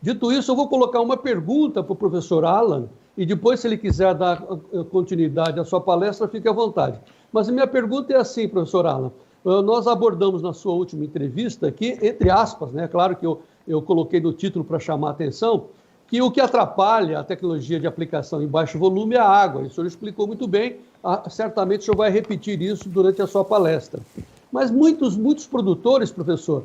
Dito isso, eu vou colocar uma pergunta para o professor Alan, e depois, se ele quiser dar continuidade à sua palestra, fique à vontade. Mas a minha pergunta é assim, professor Alan. Nós abordamos na sua última entrevista aqui, entre aspas, né? Claro que eu coloquei no título para chamar a atenção, que o que atrapalha a tecnologia de aplicação em baixo volume é a água. E o senhor explicou muito bem, certamente o senhor vai repetir isso durante a sua palestra. Mas muitos produtores, professor,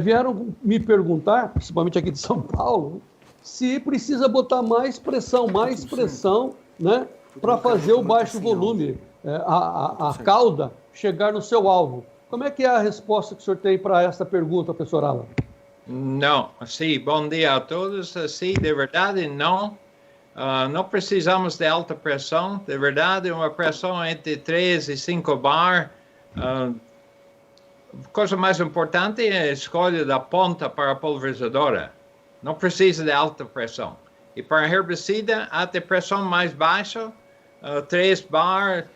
vieram me perguntar, principalmente aqui de São Paulo, se precisa botar mais pressão, né, para fazer o baixo volume, a cauda, chegar no seu alvo. Como é que é a resposta que o senhor tem para essa pergunta, professor Alan? Não, sim, bom dia a todos. Sim, de verdade, não. Não precisamos de alta pressão. De verdade, uma pressão entre 3 e 5 bar. A coisa mais importante é a escolha da ponta para a pulverizadora. Não precisa de alta pressão. E para herbicida, até pressão mais baixa, 3 bar,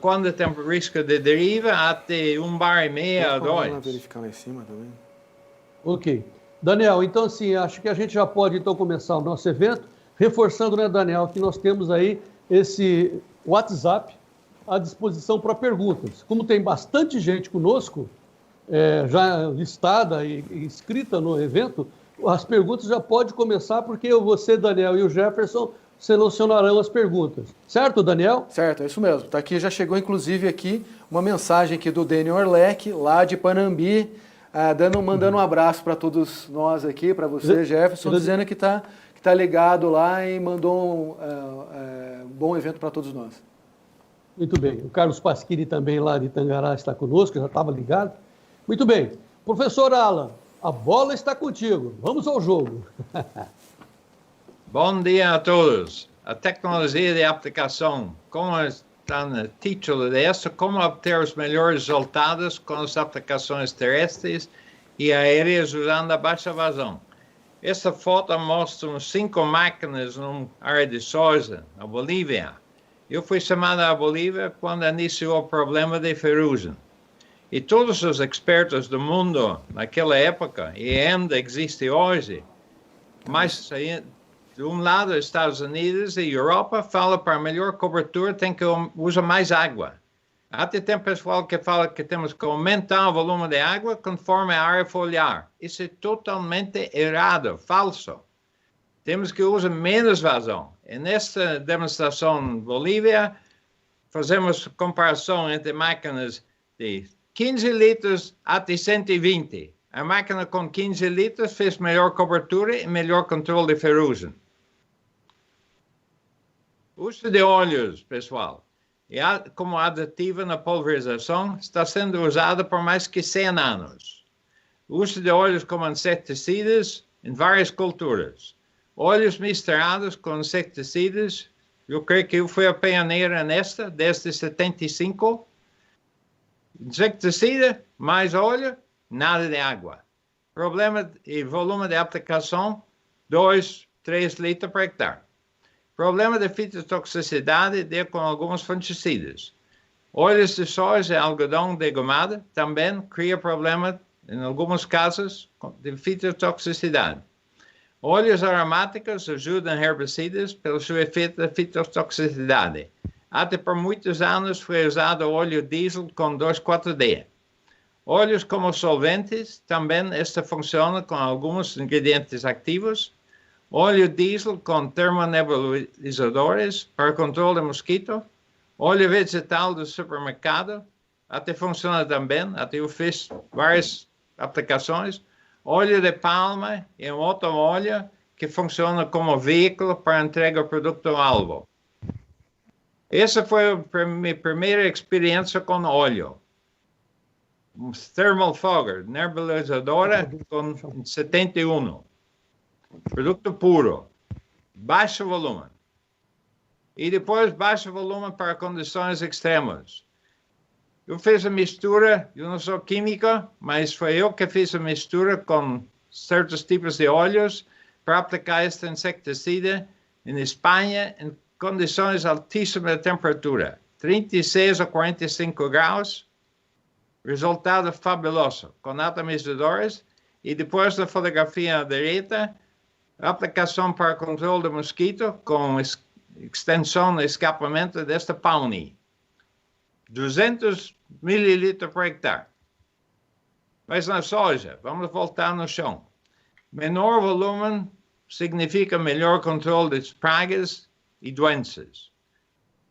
quando tem risco de deriva, até 1,5 bar a 2. Verificar lá em cima também. Ok. Daniel, então assim, acho que a gente já pode então começar o nosso evento, reforçando, né, Daniel, que nós temos aí esse WhatsApp à disposição para perguntas. Como tem bastante gente conosco, já listada e inscrita no evento, as perguntas já podem começar, porque você, Daniel, e o Jefferson selecionarão as perguntas. Certo, Daniel? Certo, é isso mesmo. Tá aqui, já chegou inclusive aqui uma mensagem aqui do Daniel Orlec, lá de Panambi, mandando um abraço para todos nós aqui, para você, Jefferson, dizendo que tá ligado lá e mandou um bom evento para todos nós. Muito bem. O Carlos Pasquini também lá de Tangará está conosco, já estava ligado. Muito bem. Professor Alan, a bola está contigo. Vamos ao jogo. Bom dia a todos. A tecnologia de aplicação, como está no título dessa, como obter os melhores resultados com as aplicações terrestres e aéreas usando a baixa vazão. Essa foto mostra 5 máquinas numa área de soja, na Bolívia. Eu fui chamado à Bolívia quando iniciou o problema de ferrugem. E todos os expertos do mundo naquela época, e ainda existe hoje, mas de um lado, Estados Unidos e Europa fala para melhor cobertura tem que usar mais água. Até tem pessoal que fala que temos que aumentar o volume de água conforme a área foliar. Isso é totalmente errado, falso. Temos que usar menos vazão. E nesta demonstração em Bolívia, fazemos comparação entre máquinas de 15 litros até 120. A máquina com 15 litros fez melhor cobertura e melhor controle de ferrugem. Uso de óleos, pessoal, como aditivo na pulverização, está sendo usado por mais que 100 anos. O uso de óleos como inseticidas em várias culturas. Óleos misturados com inseticidas, eu creio que eu fui a pioneira nesta, desde 75. Inseticida, mais óleo, nada de água. Problema e volume de aplicação, 2, 3 litros por hectare. Problema de fitotoxicidade com alguns fungicidas. Óleos de soja e algodão de gomada também cria problema, em alguns casos, de fitotoxicidade. Óleos aromáticos ajudam herbicidas pelo seu efeito de fitotoxicidade. Até por muitos anos foi usado óleo diesel com 2,4-D. Óleos como solventes, também esta funciona com alguns ingredientes ativos. Óleo diesel com termonebulizadores para controle de mosquito. Óleo vegetal do supermercado, até funciona também, até eu fiz várias aplicações. Óleo de palma e um outro óleo que funciona como veículo para entrega do produto ao alvo. Essa foi a minha primeira experiência com óleo. Um thermal fogger, nebulizadora com 71. Produto puro, baixo volume. E depois baixo volume para condições extremas. Eu fiz a mistura, eu não sou químico, mas foi eu que fiz a mistura com certos tipos de óleos para aplicar este inseticida em Espanha em condições altíssimas de temperatura, 36 a 45 graus, resultado fabuloso, com atomizadores, e depois da fotografia à direita, Aplicação para controle de mosquito com extensão e escapamento desta Pawnee. 200 mililitros por hectare. Mas na soja, vamos voltar no chão. Menor volume significa melhor controle de pragas e doenças.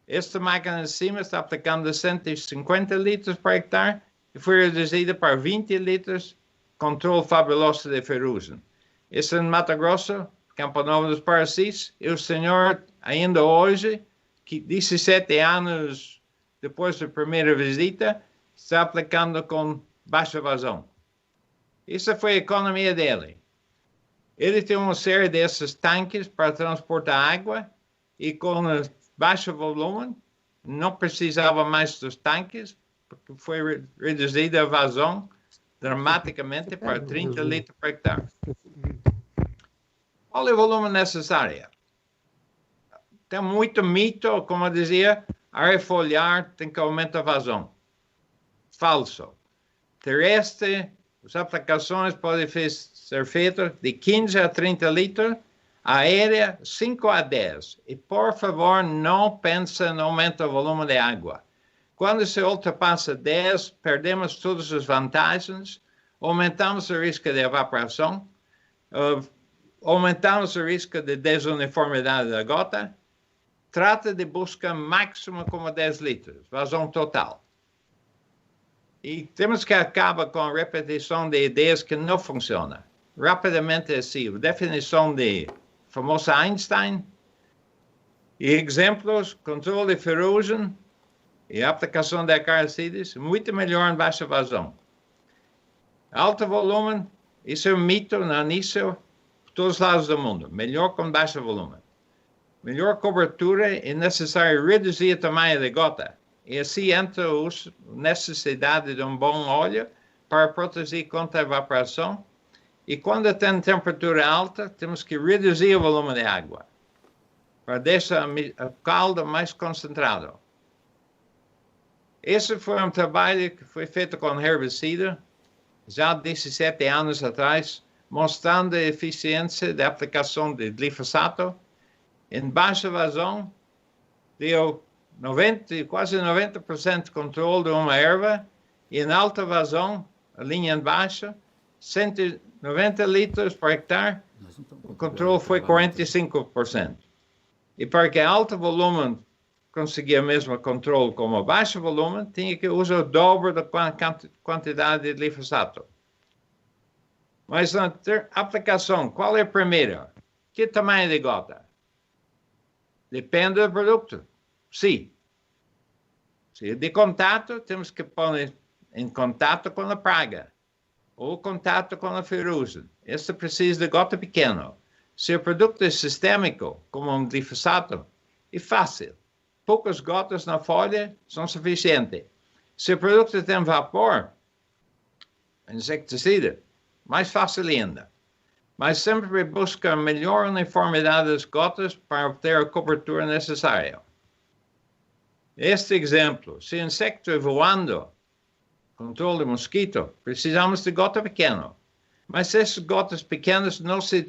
Esta máquina de cima está aplicando 150 litros por hectare e foi reduzida para 20 litros, controle fabuloso de ferrugem. Este é em Mato Grosso, Campo Novo dos Paracis, e o senhor, ainda hoje, que 17 anos depois da primeira visita, está aplicando com baixa vazão. Essa foi a economia dele. Ele tem uma série desses tanques para transportar água e com baixo volume, não precisava mais dos tanques, porque foi reduzida a vazão dramaticamente para 30 litros por hectare. Qual é o volume necessário? Tem muito mito, como eu dizia, área foliar tem que aumentar a vazão. Falso. Terrestre, as aplicações podem ser feitas de 15 a 30 litros, aérea 5 a 10. E, por favor, não pense em aumentar o volume de água. Quando se ultrapassa 10, perdemos todas as vantagens, aumentamos o risco de evaporação, aumentamos o risco de desuniformidade da gota. Trata de buscar máximo como 10 litros, vazão total. E temos que acabar com a repetição de ideias que não funcionam. Rapidamente assim, a definição de famoso Einstein e exemplos, controle de ferrugem e aplicação de acaricidas, muito melhor em baixa vazão. Alto volume, isso é um mito no início, por todos os lados do mundo, melhor com baixo volume. Melhor cobertura, é necessário reduzir o tamanho da gota. E assim entra a necessidade de um bom óleo para proteger contra a evaporação. E quando tem temperatura alta, temos que reduzir o volume de água para deixar a calda mais concentrada. Esse foi um trabalho que foi feito com herbicida, já 17 anos atrás, mostrando a eficiência da aplicação de glifosato. Em baixa vazão, deu quase 90% de controle de uma erva, e em alta vazão, a linha em baixa, 190 litros por hectare, o controle foi 45%. E para que alto volume conseguia o mesmo controle como baixo volume, tinha que usar o dobro da quantidade de glifosato. Mas na aplicação, qual é a primeira? Que tamanho de gota? Depende do produto. Sim. Se é de contato, temos que pôr em contato com a praga ou contato com a ferrugem. Esse precisa de gota pequena. Se o produto é sistêmico, como um glifosato, é fácil. Poucas gotas na folha são suficientes. Se o produto tem vapor, inseticida, mais fácil ainda. Mas sempre busca a melhor uniformidade das gotas para obter a cobertura necessária. Este exemplo, se o insecto é voando, controle de mosquito, precisamos de gota pequena. Mas essas gotas pequenas não se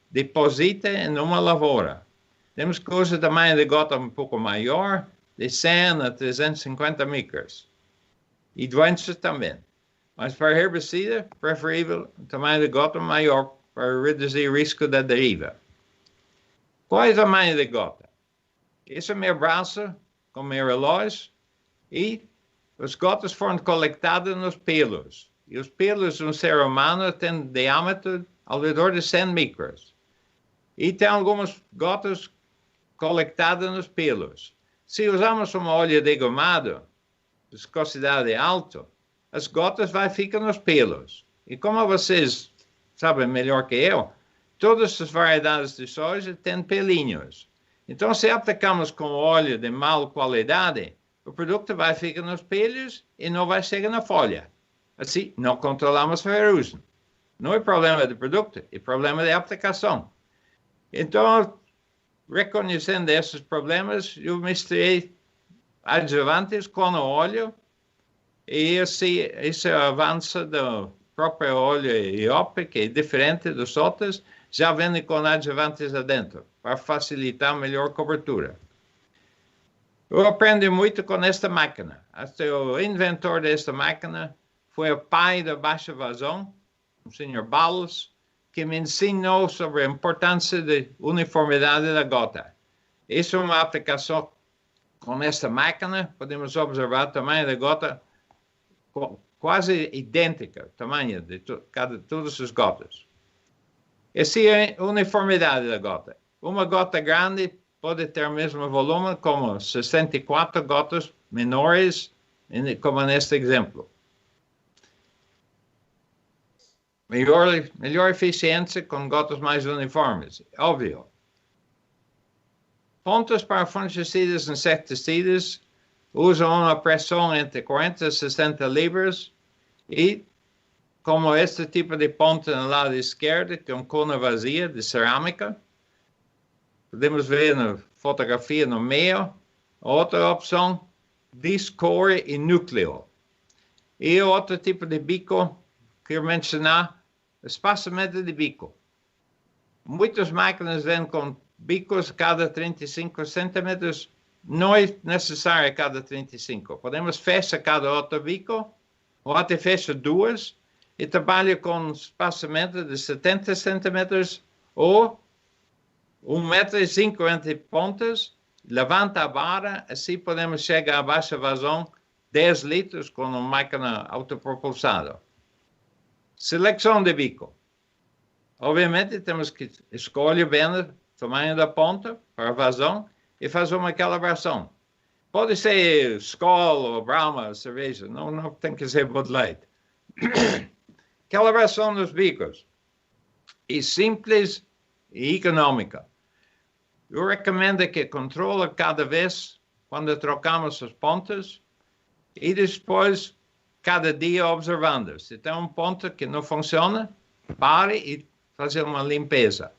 depositam em uma lavoura. Temos que usar o tamanho de gota um pouco maior, de 100 a 350 micras. E doenças também. Mas para herbicida, preferível o tamanho de gota maior para reduzir o risco da deriva. Qual é o tamanho da gota? Esse é meu braço com meu relógio e as gotas foram coletadas nos pelos. E os pelos de um ser humano têm diâmetro ao redor de 100 micras. E tem algumas gotas coletadas nos pelos. Se usamos uma óleo degomado, viscosidade alta, as gotas vão ficar nos pelos. E como vocês sabem melhor que eu, todas as variedades de soja têm pelinhos. Então, se aplicamos com óleo de má qualidade, o produto vai ficar nos pelos e não vai chegar na folha. Assim, não controlamos a ferrugem. Não é problema do produto, é problema de aplicação. Então, reconhecendo esses problemas, eu misturei adjuvantes com o óleo e esse avanço do próprio óleo IOP, que é diferente dos outros, já vêm com adjuvantes adentro, para facilitar a melhor cobertura. Eu aprendi muito com esta máquina. Até o inventor desta máquina foi o pai da baixa vazão, o Sr. Ballos, que me ensinou sobre a importância da uniformidade da gota. Isso é uma aplicação com esta máquina. Podemos observar o tamanho da gota quase idêntica, o tamanho de todas as gotas. Essa é a uniformidade da gota. Uma gota grande pode ter o mesmo volume como 64 gotas menores, como neste exemplo. Melhor eficiência com gotas mais uniformes, óbvio. Pontos para fungicidas e inseticidas usam uma pressão entre 40 e 60 libras e, como este tipo de ponto no lado esquerdo, que é uma cona vazia de cerâmica, podemos ver na fotografia no meio. Outra opção, discore e núcleo. E outro tipo de bico, quero mencionar, espaçamento de bico. Muitas máquinas vêm com bicos cada 35 centímetros. Não é necessário cada 35. Podemos fechar cada outro bico, ou até fechar duas, e trabalha com espaçamento de 70 centímetros ou 1,5 m entre pontas, levanta a vara, assim podemos chegar a baixa vazão 10 litros com uma máquina autopropulsada. Seleção de bico. Obviamente temos que escolher bem o tamanho da ponta para a vazão e fazer uma calibração. Pode ser Skol ou Brahma, cerveja, não tem que ser Bud Light. Calibração dos bicos. E simples e econômica. Eu recomendo que controle cada vez quando trocamos as pontas e depois cada dia observando. Se tem um ponto que não funciona, pare e fazer uma limpeza.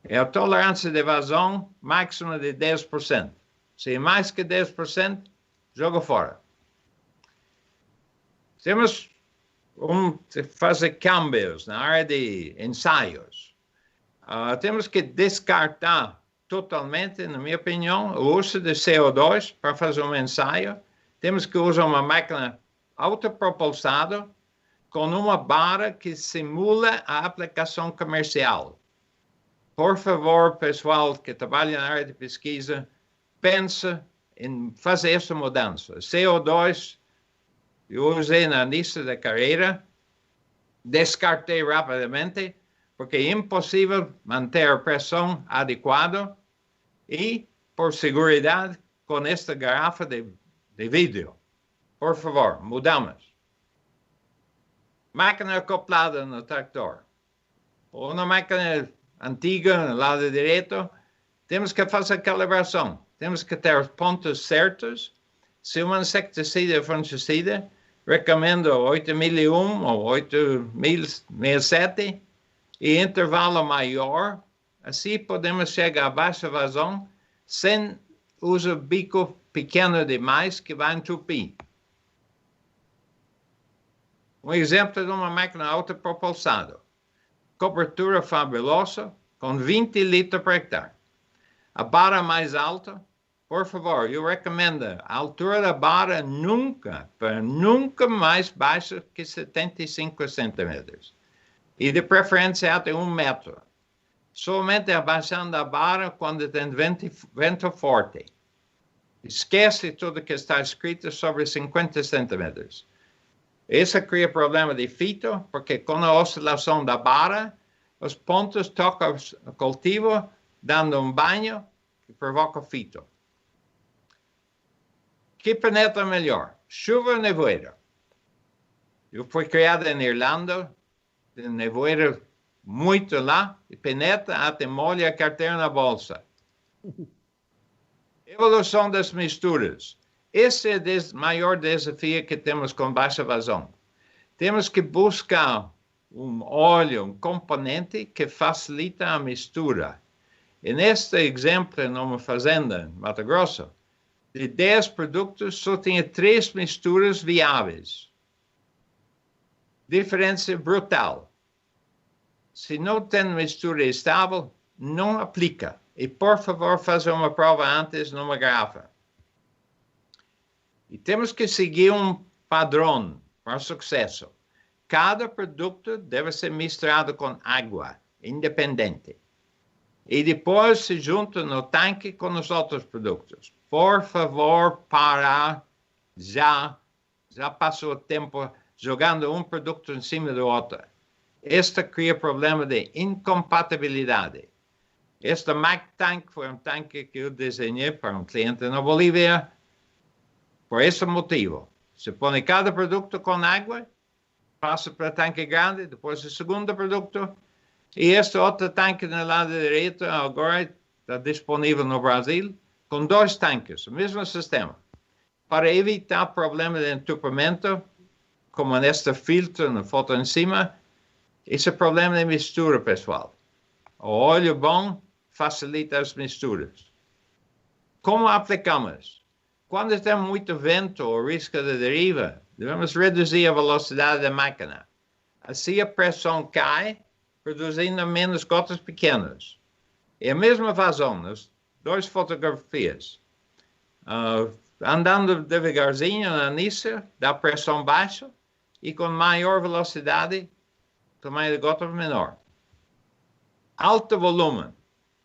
É a tolerância de vazão máxima de 10%. Se é mais que 10%, joga fora. Temos que fazer câmbios na área de ensaios. Temos que descartar totalmente, na minha opinião, o uso de CO2 para fazer um ensaio. Temos que usar uma máquina autopropulsada com uma barra que simula a aplicação comercial. Por favor, pessoal que trabalha na área de pesquisa, pense em fazer essa mudança. CO2, eu usei na lista da carreira, descartei rapidamente, porque é impossível manter a pressão adequada e, por segurança, com esta garrafa de vidro. Por favor, mudamos. Máquina acoplada no tractor. Ou na máquina antiga, no lado direito, temos que fazer a calibração. Temos que ter os pontos certos. Se um inseticida ou fungicida, recomendo 8001 ou 8067 e intervalo maior. Assim podemos chegar a baixa vazão sem uso bico pequeno demais que vai entupir. Um exemplo de uma máquina autopropulsada. Cobertura fabulosa com 20 litros por hectare. A barra mais alta, por favor, eu recomendo a altura da barra nunca mais baixa que 75 centímetros. E de preferência até 1 metro. Somente abaixando a barra quando tem vento forte. Esquece tudo que está escrito sobre 50 centímetros. Isso cria problema de fito, porque com a oscilação da barra, os pontos tocam o cultivo, dando um banho que provoca fito. Que penetra melhor? Chuva ou nevoeiro? Eu fui criado em Irlanda, de nevoeiro muito lá, e penetra até molha a carteira na bolsa. Evolução das misturas. Esse é o maior desafio que temos com baixa vazão. Temos que buscar um óleo, um componente que facilita a mistura. E neste exemplo, numa fazenda em Mato Grosso, de 10 produtos, só tinha 3 misturas viáveis. Diferença brutal. se não tem mistura estável, não aplica. E, por favor, faça uma prova antes numa garrafa. E temos que seguir um padrão para sucesso. Cada produto deve ser misturado com água, independente. E depois se junta no tanque com os outros produtos. Por favor, parar já passou o tempo jogando um produto em cima do outro. Esta cria problema de incompatibilidade. Este Mac Tank foi um tanque que eu desenhei para um cliente na Bolívia. Por esse motivo, se põe cada produto com água, passa para o tanque grande, depois o segundo produto, e este outro tanque no lado direito agora está disponível no Brasil, com 2 tanques, o mesmo sistema, para evitar problemas de entupimento, como neste filtro, na foto em cima, esse problema de mistura, pessoal. O óleo bom facilita as misturas. Como aplicamos? Quando tem muito vento ou risco de deriva, devemos reduzir a velocidade da máquina. Assim a pressão cai, produzindo menos gotas pequenas. É a mesma vazão nas 2 fotografias. Andando devagarzinho no início, da pressão baixa, e com maior velocidade, tamanho de gota menor. Alto volume.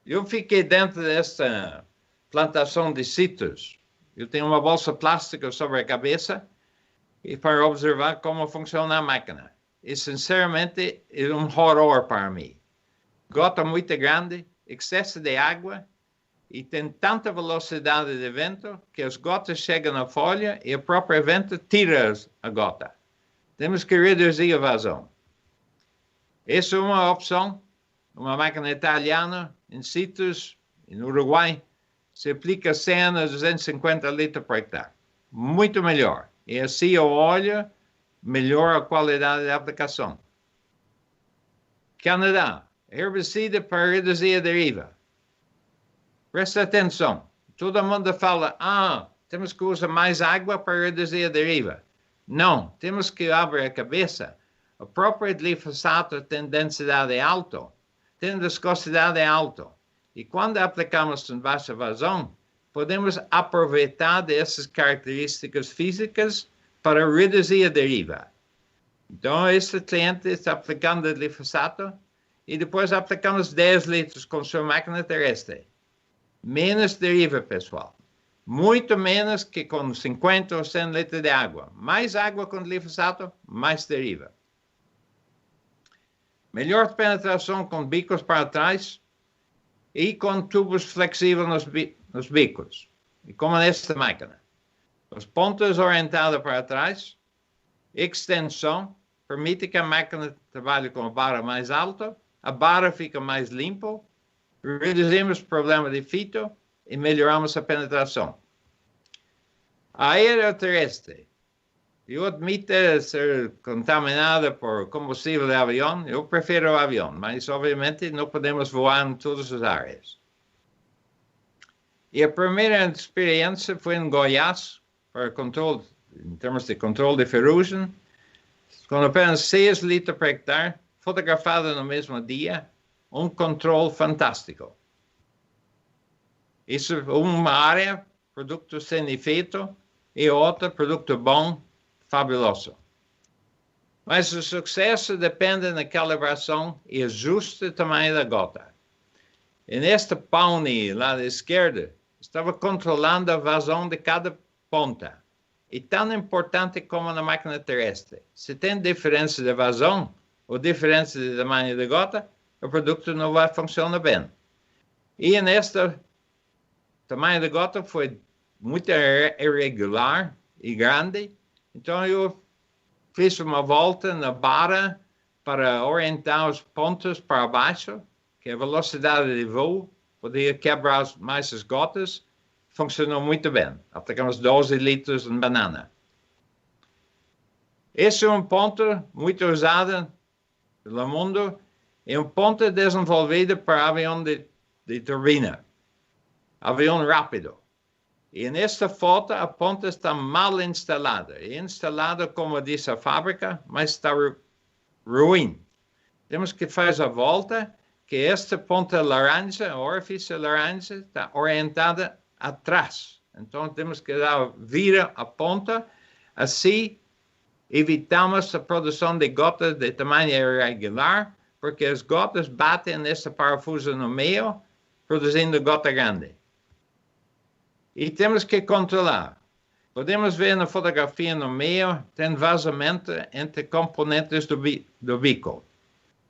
Eu fiquei dentro desta plantação de citros. Eu tenho uma bolsa plástica sobre a cabeça e para observar como funciona a máquina. E, sinceramente, é um horror para mim. Gota muito grande, excesso de água e tem tanta velocidade de vento que as gotas chegam na folha e o próprio vento tira a gota. Temos que reduzir a vazão. Essa é uma opção. Uma máquina italiana, em sítios, no Uruguai, se aplica 100 a 250 litros por hectare. Muito melhor. E assim o óleo melhora a qualidade da aplicação. Canadá, herbicida para reduzir a deriva. Presta atenção. Todo mundo fala, temos que usar mais água para reduzir a deriva. Não, temos que abrir a cabeça. O próprio glifosato tem densidade alta, tem viscosidade alta. E quando aplicamos em baixa vazão, podemos aproveitar dessas características físicas para reduzir a deriva. Então, esse cliente está aplicando glifosato e depois aplicamos 10 litros com sua máquina terrestre. Menos deriva, pessoal. Muito menos que com 50 ou 100 litros de água. Mais água com glifosato, mais deriva. Melhor penetração com bicos para trás e com tubos flexíveis nos bicos. E como nesta máquina. Os pontos orientados para trás, extensão, permite que a máquina trabalhe com a barra mais alta, a barra fica mais limpa, reduzimos o problema de fito e melhoramos a penetração. A aeroterrestre. Eu admito ser contaminada por combustível de avião. Eu prefiro o avião, mas obviamente não podemos voar em todas as áreas. E a primeira experiência foi em Goiás, para controle, em termos de controle de ferrugem, com apenas 6 litros por hectare, fotografado no mesmo dia, um controle fantástico. Isso é uma área, produto sem efeito, e outra, produto bom, fabuloso. Mas o sucesso depende da calibração e ajuste do tamanho da gota. E neste Pony, lá da esquerda, estava controlando a vazão de cada ponta. E tão importante como na máquina terrestre. Se tem diferença de vazão ou diferença de tamanho da gota, o produto não vai funcionar bem. E neste tamanho da gota foi muito irregular e grande. Então eu fiz uma volta na barra para orientar os pontos para baixo, que a velocidade de voo podia quebrar mais as gotas. Funcionou muito bem. Aplicamos 12 litros de banana. Esse é um ponto muito usado pelo mundo. É um ponto desenvolvido para avião de turbina. Avião rápido. E nesta foto, a ponta está mal instalada. É instalada como diz a fábrica, mas está ruim. temos que fazer a volta, que esta ponta laranja, o orifício laranja, está orientada atrás. Então, temos que virar a ponta, assim evitamos a produção de gotas de tamanho irregular, porque as gotas batem nesse parafuso no meio, produzindo gota grande. E temos que controlar. Podemos ver na fotografia no meio, tem vazamento entre componentes do bico.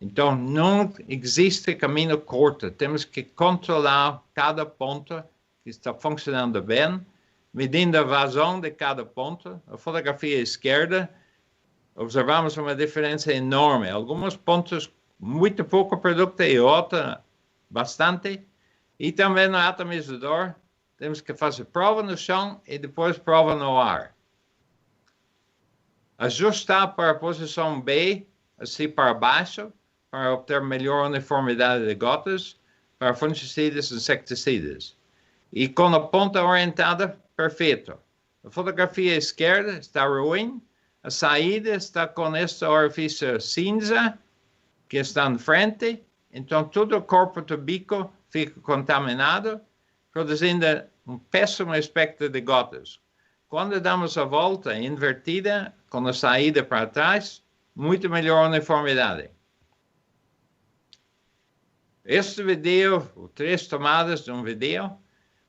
Então, não existe caminho curto. Temos que controlar cada ponto que está funcionando bem, medindo a vazão de cada ponto. A fotografia esquerda, observamos uma diferença enorme. Alguns pontos, muito pouco produto e outros, bastante. E também no atomizador, temos que fazer prova no chão e depois prova no ar. Ajustar para a posição B, assim para baixo, para obter melhor uniformidade de gotas, para fungicidas e insecticidas. E com a ponta orientada, perfeito. A fotografia esquerda está ruim, a saída está com este orifício cinza, que está na frente, então todo o corpo do bico fica contaminado, produzindo um péssimo aspecto de gotas. Quando damos a volta invertida, com a saída para trás, muito melhor uniformidade. Este vídeo, 3 tomadas de um vídeo,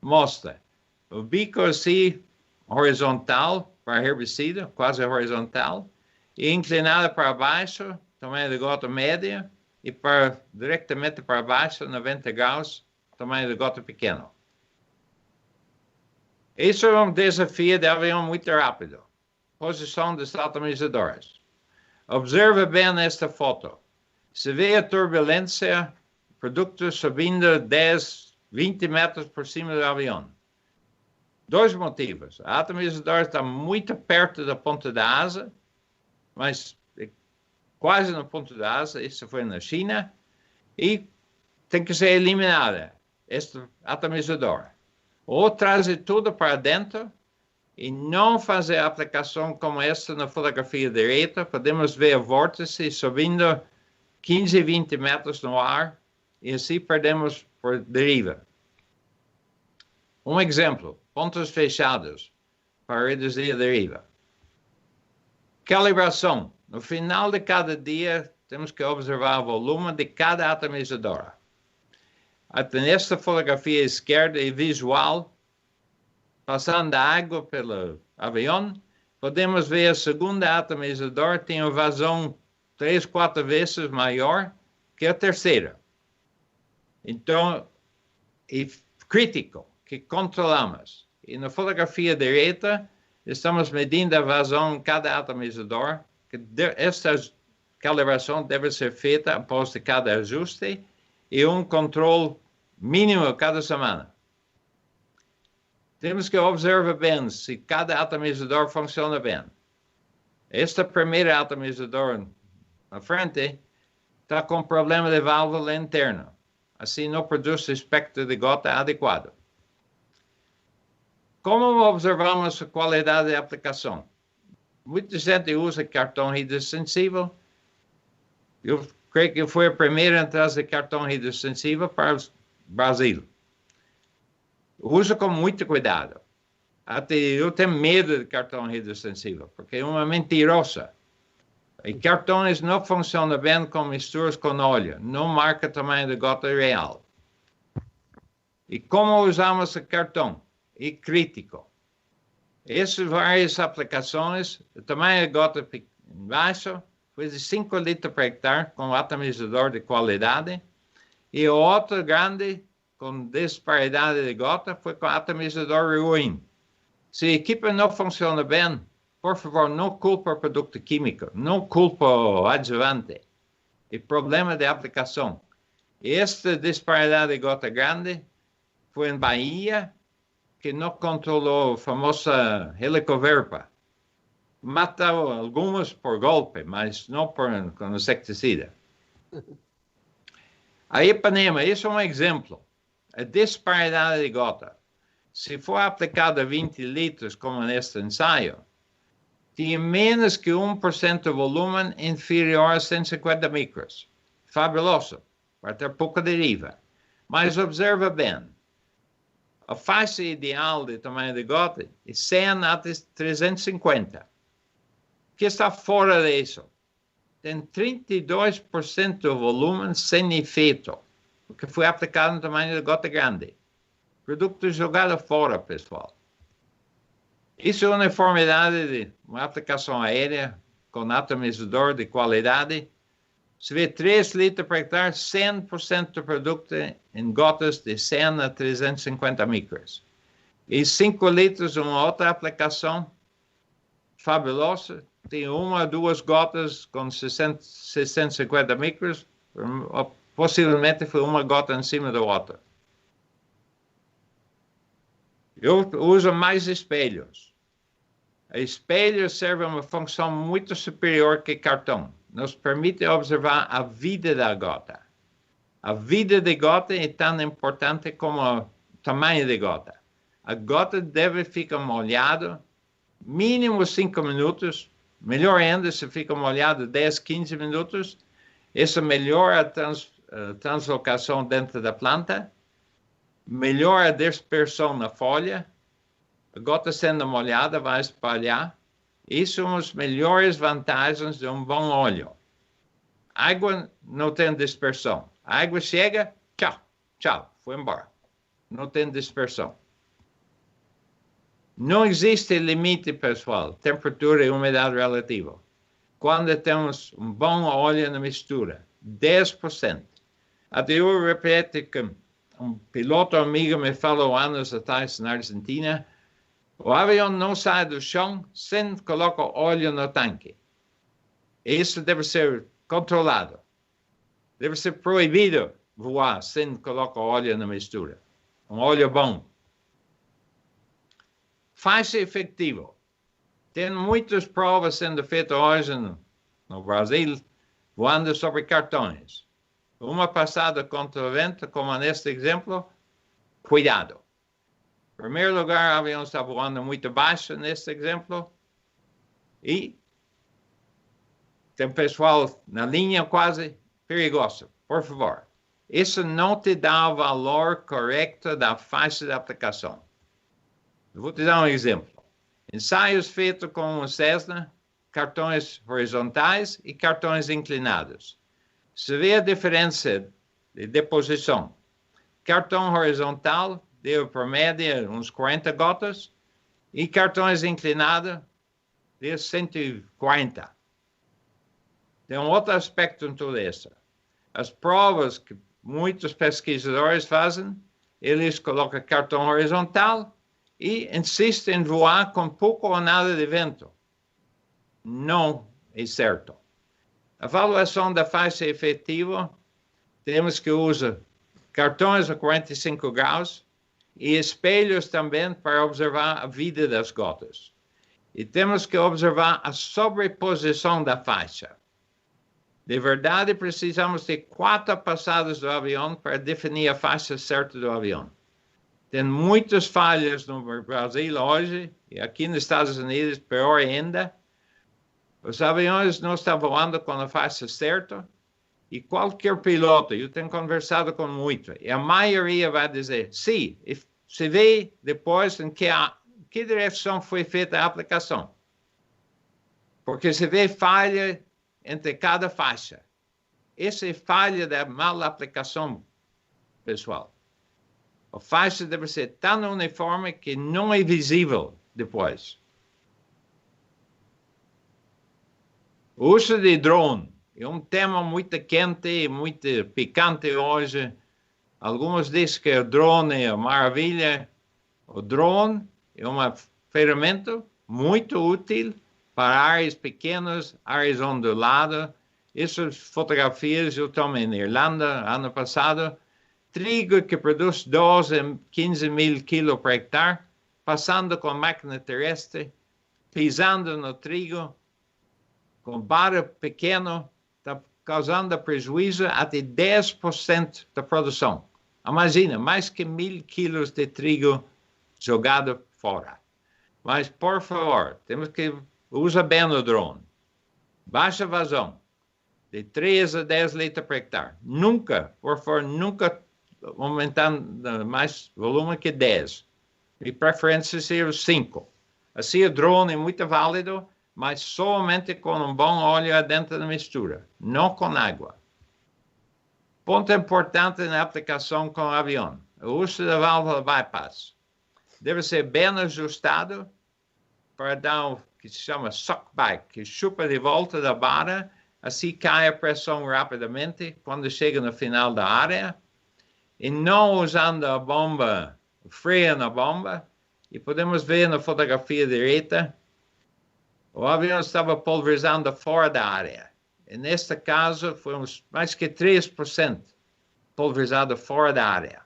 mostra o bico assim, horizontal para herbicida, quase horizontal, e inclinado para baixo, tamanho de gota média, e diretamente para baixo, 90 graus, tamanho de gota pequeno. Isso é um desafio de avião muito rápido. Posição dos atomizadores. Observe bem esta foto. Se vê a turbulência, produto subindo 10, 20 metros por cima do avião. 2 motivos. O atomizador está muito perto da ponta da asa, mas quase no ponto da asa, isso foi na China, e tem que ser eliminada, este atomizador. Ou trazer tudo para dentro e não fazer a aplicação como esta na fotografia direita. Podemos ver o vórtice subindo 15, 20 metros no ar e assim perdemos por deriva. Um exemplo, pontos fechados para reduzir a deriva. Calibração. No final de cada dia, temos que observar o volume de cada atomizador. Nesta fotografia esquerda e visual, passando a água pelo avião, podemos ver a segunda atomizador tem uma vazão 3, 4 vezes maior que a terceira. Então, é crítico que controlamos. E na fotografia direita, estamos medindo a vazão de cada atomizador. Esta calibração deve ser feita após cada ajuste e um controle mínimo cada semana. Temos que observar bem se cada atomizador funciona bem. Este primeiro atomizador na frente está com problema de válvula interna. Assim não produz espectro de gota adequado. Como observamos a qualidade de aplicação? Muita gente usa cartão hidrossensível. Eu creio que foi a primeira a trazer cartão hidrossensível para o Brasil. Uso com muito cuidado. Até eu tenho medo de cartão hidrossensível, porque é uma mentirosa. E cartões não funcionam bem com misturas com óleo. Não marca o tamanho da gota real. E como usamos o cartão? É crítico. Essas várias aplicações, o tamanho da gota baixo foi de 5 litros por hectare com atomizador de qualidade. E o outro grande, com disparidade de gota, foi com atomizador ruim. Se a equipe não funciona bem, por favor, não culpe o produto químico, não culpe o adjuvante. É problema de aplicação. Esta disparidade de gota grande foi em Bahia, que não controlou a famosa helicoverpa. Matou algumas por golpe, mas não com insecticida. A Ipanema, isso é um exemplo. A disparidade de gota. Se for aplicada 20 litros, como neste ensaio, tinha menos que 1% de volume inferior a 150 micros. fabuloso, para ter pouca deriva. Mas observa bem, a faixa ideal de tamanho de gota é 100 a 350. O que está fora disso? Tem 32% do volume sem efeito, porque foi aplicado no tamanho de gota grande. Produto jogado fora, pessoal. Isso é uma uniformidade de uma aplicação aérea com atomizador de qualidade. Se vê 3 litros por hectare, 100% do produto em gotas de 100 a 350 micras. E 5 litros, uma outra aplicação fabulosa, tem 1 ou 2 gotas com 650 micras, possivelmente foi uma gota em cima da outra. Eu uso mais espelhos. Espelhos servem uma função muito superior que cartão. Nos permite observar a vida da gota. A vida da gota é tão importante como o tamanho da gota. A gota deve ficar molhada mínimo 5 minutos. Melhor ainda se fica molhado 10, 15 minutos. Isso melhora a translocação dentro da planta. Melhora a dispersão na folha. A gota sendo molhada vai espalhar. Isso são as melhores vantagens de um bom óleo. Água não tem dispersão. A água chega, tchau, tchau, foi embora. Não tem dispersão. Não existe limite, pessoal, temperatura e umidade relativa. Quando temos um bom óleo na mistura, 10%. Até eu repito que um piloto amigo me falou anos atrás na Argentina, o avião não sai do chão sem colocar óleo no tanque. Isso deve ser controlado. Deve ser proibido voar sem colocar óleo na mistura. Um óleo bom. Faixa efetiva. Tem muitas provas sendo feitas hoje no Brasil, voando sobre cartões. Uma passada contra o vento, como neste exemplo, cuidado. Em primeiro lugar, o avião está voando muito baixo neste exemplo. E tem pessoal na linha quase perigoso. Por favor, isso não te dá o valor correto da faixa de aplicação. Eu vou te dar um exemplo. Ensaios feitos com o Cessna, cartões horizontais e cartões inclinados. Se vê a diferença de deposição. Cartão horizontal deu por média uns 40 gotas e cartões inclinados deu 140. Tem um outro aspecto em tudo isso. As provas que muitos pesquisadores fazem, eles colocam cartão horizontal e insistem em voar com pouco ou nada de vento. Não é certo. A avaliação da faixa efetiva, temos que usar cartões a 45 graus e espelhos também para observar a vida das gotas. E temos que observar a sobreposição da faixa. De verdade, precisamos de 4 passadas do avião para definir a faixa certa do avião. Tem muitas falhas no Brasil hoje, e aqui nos Estados Unidos, pior ainda. Os aviões não estão voando com a faixa certa, e qualquer piloto, eu tenho conversado com muito, e a maioria vai dizer, sim, se vê depois em que direção foi feita a aplicação. Porque se vê falha entre cada faixa. Essa é falha da mal aplicação, pessoal. A faixa deve ser tão uniforme que não é visível depois. O uso de drone é um tema muito quente e muito picante hoje. Alguns dizem que o drone é uma maravilha. O drone é uma ferramenta muito útil para áreas pequenas, áreas onduladas. Essas fotografias eu tomei na Irlanda ano passado. Trigo que produz 12 a 15 mil quilos por hectare, passando com máquina terrestre, pisando no trigo, com barro pequeno, está causando prejuízo até 10% da produção. Imagina, mais que 1.000 quilos de trigo jogado fora. Mas, por favor, temos que usar bem o drone. Baixa vazão. de 3 a 10 litros por hectare. Nunca, por favor, nunca aumentando mais volume que 10. De preferência seria 5. Assim o drone é muito válido, mas somente com um bom óleo dentro da mistura, não com água. Ponto importante na aplicação com o avião. O uso da válvula bypass deve ser bem ajustado para dar o que se chama suck back, que chupa de volta da barra, assim cai a pressão rapidamente quando chega no final da área, e não usando a bomba, o freio na bomba. E podemos ver na fotografia direita, o avião estava pulverizando fora da área. E neste caso, foi mais que 3% pulverizado fora da área.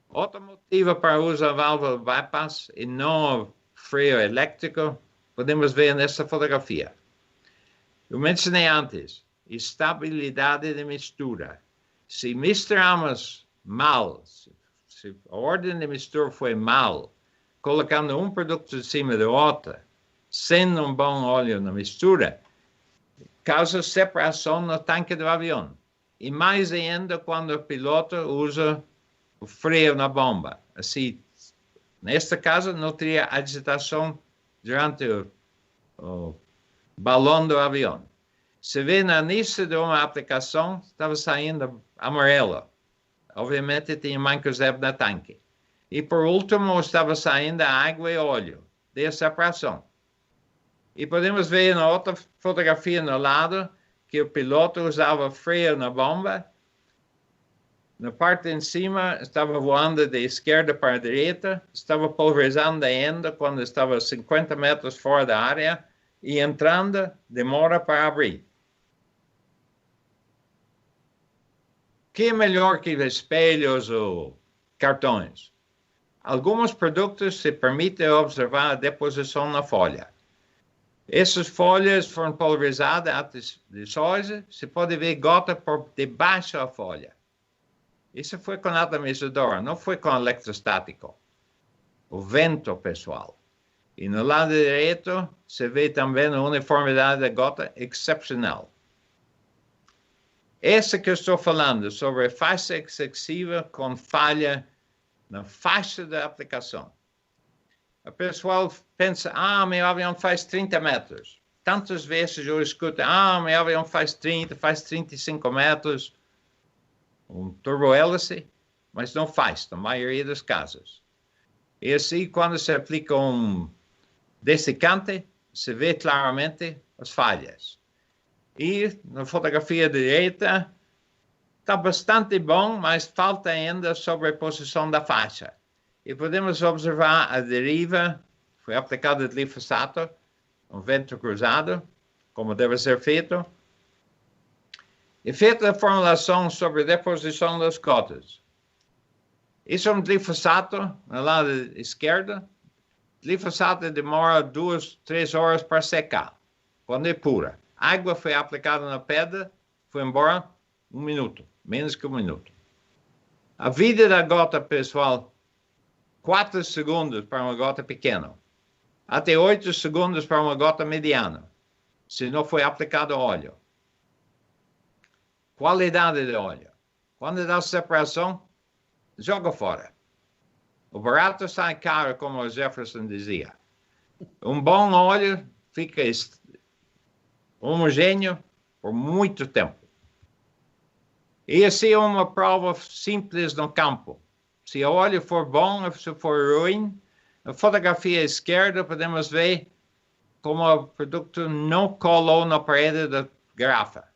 Outro motivo para usar a válvula bypass e não o freio elétrico, podemos ver nessa fotografia. Eu mencionei antes, estabilidade de mistura. Se misturamos mal, se a ordem de mistura foi mal, colocando um produto em cima do outro, sem um bom óleo na mistura, causa separação no tanque do avião. E mais ainda quando o piloto usa o freio na bomba. Assim, neste caso, não teria agitação durante o balão do avião. Se vê no início de uma aplicação, estava saindo amarelo. Obviamente, tinha manco zero no tanque. E, por último, estava saindo água e óleo de separação. E podemos ver na outra fotografia no lado que o piloto usava freio na bomba. Na parte em cima, estava voando de esquerda para a direita, estava pulverizando ainda quando estava 50 metros fora da área e entrando, demora para abrir. O que é melhor que espelhos ou cartões? Alguns produtos se permitem observar a deposição na folha. Essas folhas foram pulverizadas antes de soja, se pode ver gota por debaixo da folha. Isso foi com atomizador, não foi com eletrostático. O vento, pessoal. E no lado direito, se vê também a uniformidade da gota excepcional. Essa que eu estou falando, sobre a faixa excessiva com falha na faixa da aplicação. O pessoal pensa, meu avião faz 30 metros. Tantas vezes eu escuto, meu avião faz 30, faz 35 metros. Um turbohélice, mas não faz, na maioria dos casos. E assim, quando se aplica um dessecante, se vê claramente as falhas. E na fotografia direita, está bastante bom, mas falta ainda a sobreposição da faixa. E podemos observar a deriva, foi aplicado de glifosato, um vento cruzado, como deve ser feito. E feita a formulação sobre a deposição das cotas. Isso é um glifosato, no lado esquerdo. Glifosato demora 2, 3 horas para secar, quando é pura. Água foi aplicada na pedra, foi embora 1 minuto, menos que 1 minuto. A vida da gota, pessoal, 4 segundos para uma gota pequena, até 8 segundos para uma gota mediana, se não foi aplicado óleo. Qualidade de óleo. Quando dá separação, joga fora. O barato sai caro, como o Jefferson dizia. Um bom óleo fica homogêneo por muito tempo. E assim é uma prova simples no campo. Se o óleo for bom ou se for ruim, na fotografia esquerda podemos ver como o produto não colou na parede da garrafa.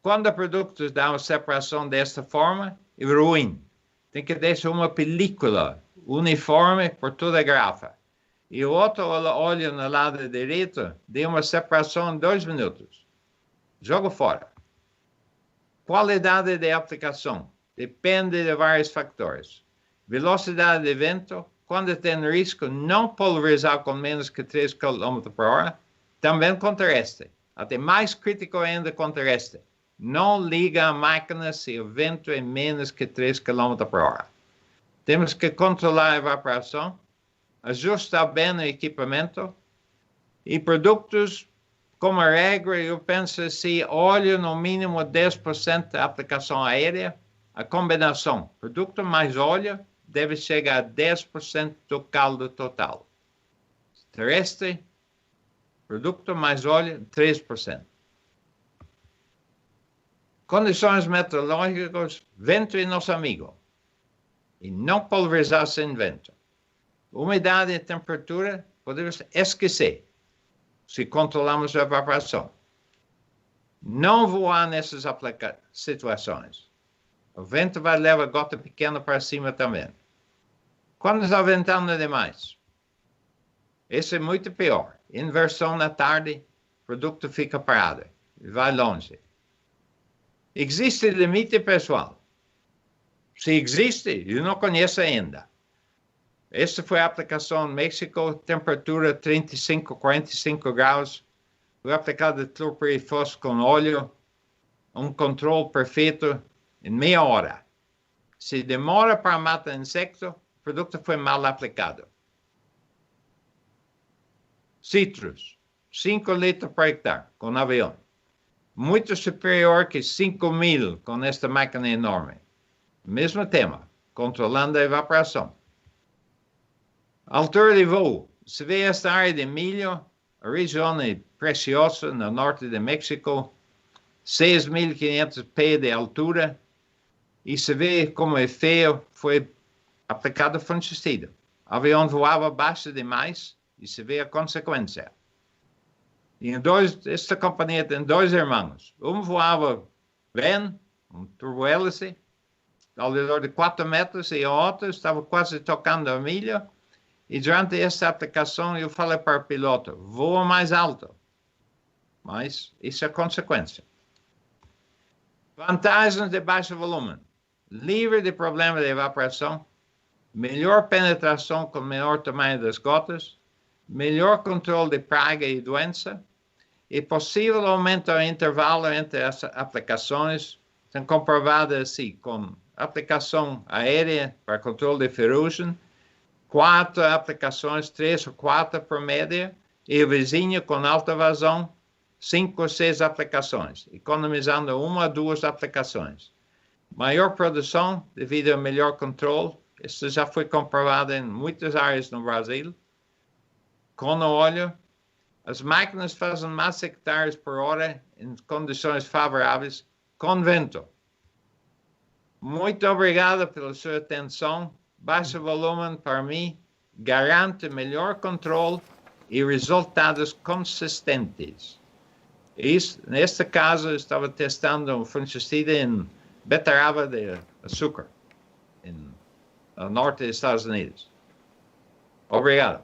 Quando o produto dá uma separação desta forma, é ruim. Tem que deixar uma película uniforme por toda a garrafa. E o outro óleo no lado direito deu uma separação em 2 minutos. Joga fora. Qualidade de aplicação. Depende de vários fatores. Velocidade de vento. Quando tem risco, não pulverizar com menos que 3 km por hora. Também com terrestre. Até mais crítico ainda com terrestre. Não liga a máquina se o vento é menos que 3 km por hora. Temos que controlar a evaporação, ajustar bem o equipamento e produtos como regra, eu penso assim, óleo no mínimo 10% da aplicação aérea, a combinação produto mais óleo deve chegar a 10% do caldo total. Terrestre, produto mais óleo, 3%. Condições meteorológicas, vento é nosso amigo. E não pulverizar sem vento. Umidade e temperatura, podemos esquecer, se controlamos a evaporação. Não voar nessas situações. O vento vai levar a gota pequena para cima também. Quando está ventando demais, isso é muito pior. Inversão na tarde, o produto fica parado e vai longe. Existe limite, pessoal? Se existe, eu não conheço ainda. Esta foi a aplicação no México, temperatura 35, 45 graus. Foi aplicado clorpirifos com óleo, controle perfeito em meia hora. Se demora para matar insecto, o produto foi mal aplicado. Citrus, 5 litros por hectare com avião. Muito superior que 5.000 com esta máquina enorme. Mesmo tema, controlando a evaporação. Altura de voo. Se vê esta área de milho, a região é preciosa no norte de México, 6.500 pés de altura, e se vê como é feio, foi aplicado fungicida. O avião voava baixo demais e se vê a consequência. E esta companhia tem 2 irmãos. Um voava bem, turbo-hélice, ao redor de 4 metros, e o outro estava quase tocando a milha. E durante esta aplicação eu falei para o piloto, voa mais alto. Mas isso é consequência. Vantagens de baixo volume. Livre de problema de evaporação. Melhor penetração com menor tamanho das gotas. Melhor controle de praga e doença. E possível aumento do intervalo entre as aplicações. São comprovadas assim, com aplicação aérea para controle de ferrugem. 4 aplicações, 3 ou 4 por média, e o vizinho com alta vazão, 5 ou 6 aplicações, economizando 1 ou 2 aplicações. Maior produção devido ao melhor controle, isso já foi comprovado em muitas áreas no Brasil. Com o óleo, as máquinas fazem mais hectares por hora em condições favoráveis, com vento. Muito obrigado pela sua atenção. Baixo volume, para mim, garante melhor controle e resultados consistentes. Neste caso, eu estava testando um fungicida em beterraba de açúcar, no norte dos Estados Unidos. Obrigado.